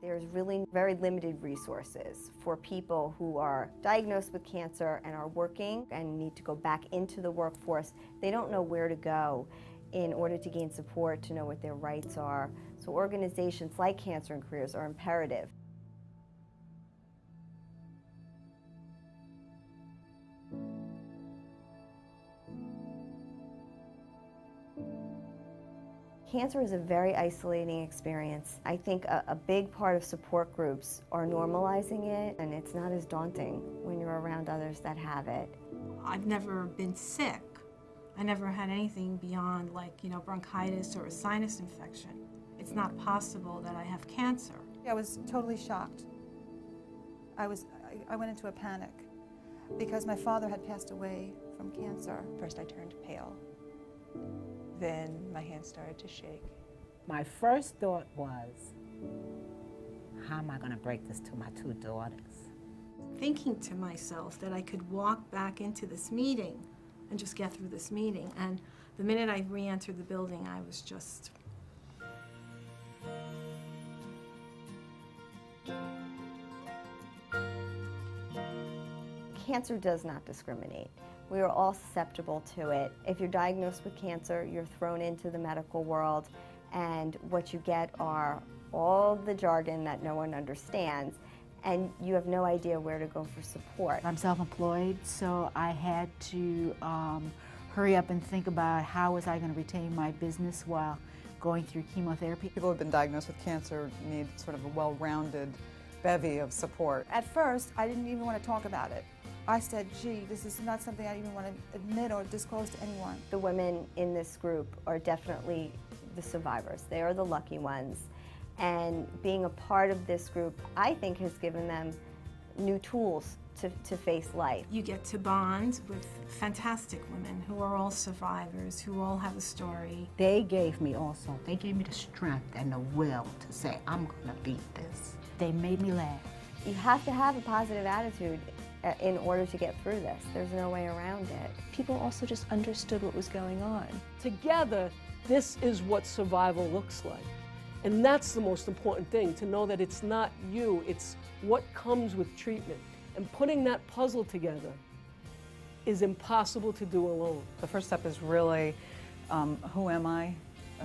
There's really very limited resources for people who are diagnosed with cancer and are working and need to go back into the workforce. They don't know where to go in order to gain support, to know what their rights are. So organizations like Cancer and Careers are imperative. Cancer is a very isolating experience. I think a big part of support groups are normalizing it, and it's not as daunting when you're around others that have it. I've never been sick. I never had anything beyond bronchitis or a sinus infection. It's not possible that I have cancer. I was totally shocked. I went into a panic because my father had passed away from cancer. First I turned pale. Then my hands started to shake. My first thought was, how am I going to break this to my two daughters? Thinking to myself that I could walk back into this meeting and just get through this meeting. And the minute I re-entered the building, I was just... Cancer does not discriminate. We are all susceptible to it. If you're diagnosed with cancer, you're thrown into the medical world, and what you get are all the jargon that no one understands, and you have no idea where to go for support. I'm self-employed, so I had to hurry up and think about how was I going to retain my business while going through chemotherapy. People who have been diagnosed with cancer need sort of a well-rounded bevy of support. At first, I didn't even want to talk about it. I said, gee, this is not something I even want to admit or disclose to anyone. The women in this group are definitely the survivors. They are the lucky ones. And being a part of this group, I think, has given them new tools to face life. You get to bond with fantastic women who are all survivors, who all have a story. They gave me the strength and the will to say, I'm going to beat this. They made me laugh. You have to have a positive attitude in order to get through this. There's no way around it. People also just understood what was going on. Together, this is what survival looks like. And that's the most important thing, to know that it's not you, it's what comes with treatment. And putting that puzzle together is impossible to do alone. The first step is really, who am I?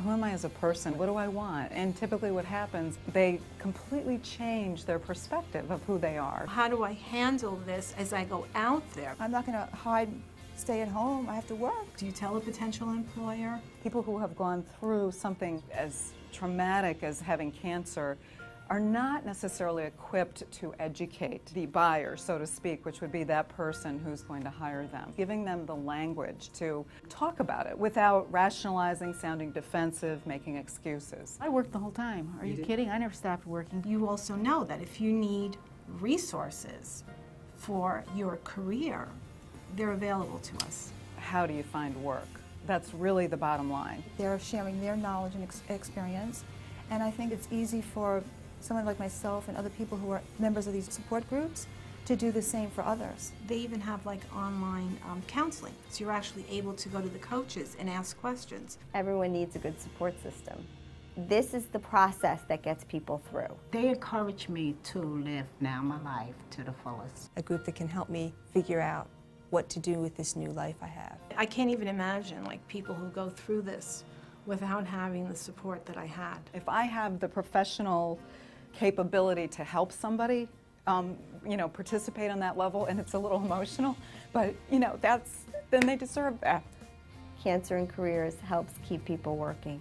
Who am I as a person? What do I want? And typically what happens, they completely change their perspective of who they are. How do I handle this as I go out there? I'm not going to hide, stay at home. I have to work. Do you tell a potential employer? People who have gone through something as traumatic as having cancer are not necessarily equipped to educate the buyer, so to speak, which would be that person who's going to hire them. Giving them the language to talk about it without rationalizing, sounding defensive, making excuses. I worked the whole time. Are you kidding? I never stopped working. You also know that if you need resources for your career, they're available to us. How do you find work? That's really the bottom line. They're sharing their knowledge and experience, and I think it's easy for someone like myself and other people who are members of these support groups to do the same for others. They even have online counseling, so you're actually able to go to the coaches and ask questions. Everyone needs a good support system. This is the process that gets people through. They encourage me to live now my life to the fullest. A group that can help me figure out what to do with this new life I have. I can't even imagine people who go through this without having the support that I had. If I have the professional capability to help somebody, participate on that level, and it's a little emotional, but then they deserve that. Cancer and Careers helps keep people working.